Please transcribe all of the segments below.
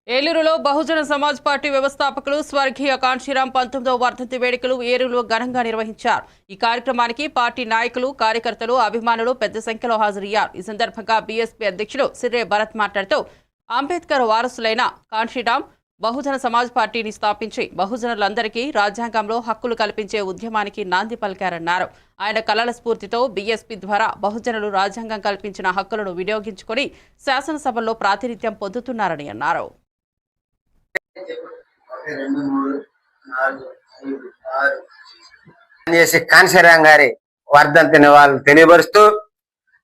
ఏలూరులో బహుజన సమాజ్ పార్టీ వ్యవస్థాపకులు స్వర్గీయ కాంశీరాం 19వ వర్ధంతి వేడుకలు ఏలూరులో ఘనంగా నిర్వహించారు. ఈ కార్యక్రమానికి పార్టీ నాయకులు, కార్యకర్తలు, అభిమానులు పెద్ద సంఖ్యలో హాజరయ్యారు. ఈ సందర్భంగా బీఎస్పీ అధ్యక్షుడు సిర్రే భరత్ మాట్లాడుతూ అంబేద్కర్ వారసులైన కాంశీరాం బహుజన సమాజ్ పార్టీని స్థాపించి బహుజనులందరికీ రాజ్యాంగంలో హక్కులు కల్పించే ఉద్యమానికి నాంది పలికారన్నారు. ఆయన కలల స్ఫూర్తితో బీఎస్పీ ద్వారా బహుజనులు రాజ్యాంగం కల్పించిన హక్కులను వినియోగించుకుని శాసనసభలో ప్రాతినిధ్యం పొందుతున్నారని అన్నారు. కాంశీరాం గారి వర్ధంతిని వాళ్ళు తెలియపరుస్తూ,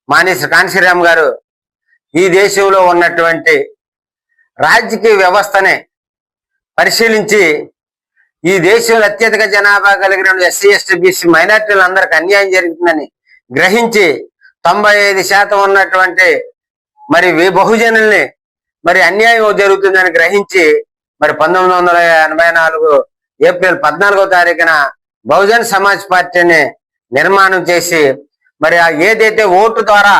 మానేసి కాంశీరాం గారు ఈ దేశంలో ఉన్నటువంటి రాజకీయ వ్యవస్థనే పరిశీలించి ఈ దేశంలో అత్యధిక జనాభా కలిగిన ఎస్సీ, ఎస్టీ, బీసీ మైనార్టీలందరికీ అన్యాయం జరుగుతుందని గ్రహించి 95% ఉన్నటువంటి మరి బహుజనుల్ని మరి అన్యాయం జరుగుతుందని గ్రహించి మరి 1984 ఏప్రిల్ 14వ తారీఖున బహుజన్ సమాజ్ పార్టీని నిర్మాణం చేసి మరి ఏదైతే ఓటు ద్వారా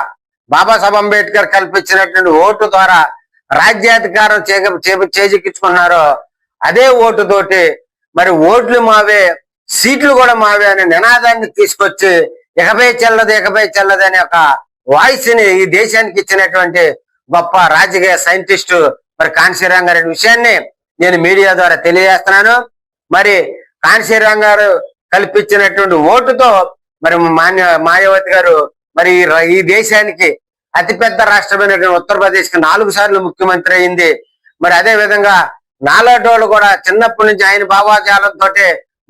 బాబాసాహెబ్ అంబేద్కర్ కల్పించినటువంటి ఓటు ద్వారా రాజ్యాధికారం చేజిక్కించుకున్నారో అదే ఓటుతోటి మరి ఓట్లు మావే, సీట్లు కూడా మావే అనే నినాదాన్ని తీసుకొచ్చి ఇకపై చెల్లదు అనే ఒక వాయిస్ ని ఈ దేశానికి ఇచ్చినటువంటి గొప్ప రాజకీయ సైంటిస్టు మరి కాంశీరాం గారి విషయాన్ని నేను మీడియా ద్వారా తెలియజేస్తున్నాను. మరి కాంశీరాం గారు కల్పించినటువంటి ఓటుతో మరి మాయావతి గారు మరి ఈ దేశానికి అతిపెద్ద రాష్ట్రమైనటువంటి ఉత్తరప్రదేశ్ కి 4 సార్లు ముఖ్యమంత్రి అయింది. మరి అదే విధంగా నాలాటోళ్ళు కూడా చిన్నప్పటి నుంచి ఆయన భావజాలంతో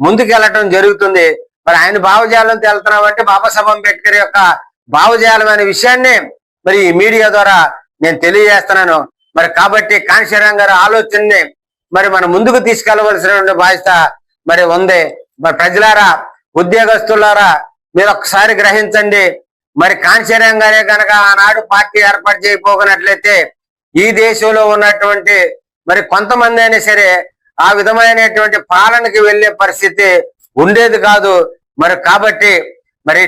ముందుకెళ్ళటం జరుగుతుంది. మరి ఆయన భావజాలంతో వెళ్తున్నామంటే బాబాసాహెబ్ అంబేద్కర్ యొక్క భావజాలం అనే విషయాన్ని మరి ఈ మీడియా ద్వారా నేను తెలియజేస్తున్నాను. మరి కాబట్టి కాంశీరాం గారి ఆలోచనని మరి మనం ముందుకు తీసుకెళ్లవలసినటువంటి బాధ్యత మరి ఉంది. మరి ప్రజలారా, ఉద్యోగస్తులారా, మీరు ఒక్కసారి గ్రహించండి. మరి కాంశీరాం గారే కనుక ఆనాడు పార్టీ ఏర్పాటు చేయకపోయినట్లయితే ఈ దేశంలో ఉన్నటువంటి మరి కొంతమంది అయినా సరే ఆ విధమైనటువంటి పాలనకి వెళ్లే పరిస్థితి ఉండేది కాదు. మరి కాబట్టి మరి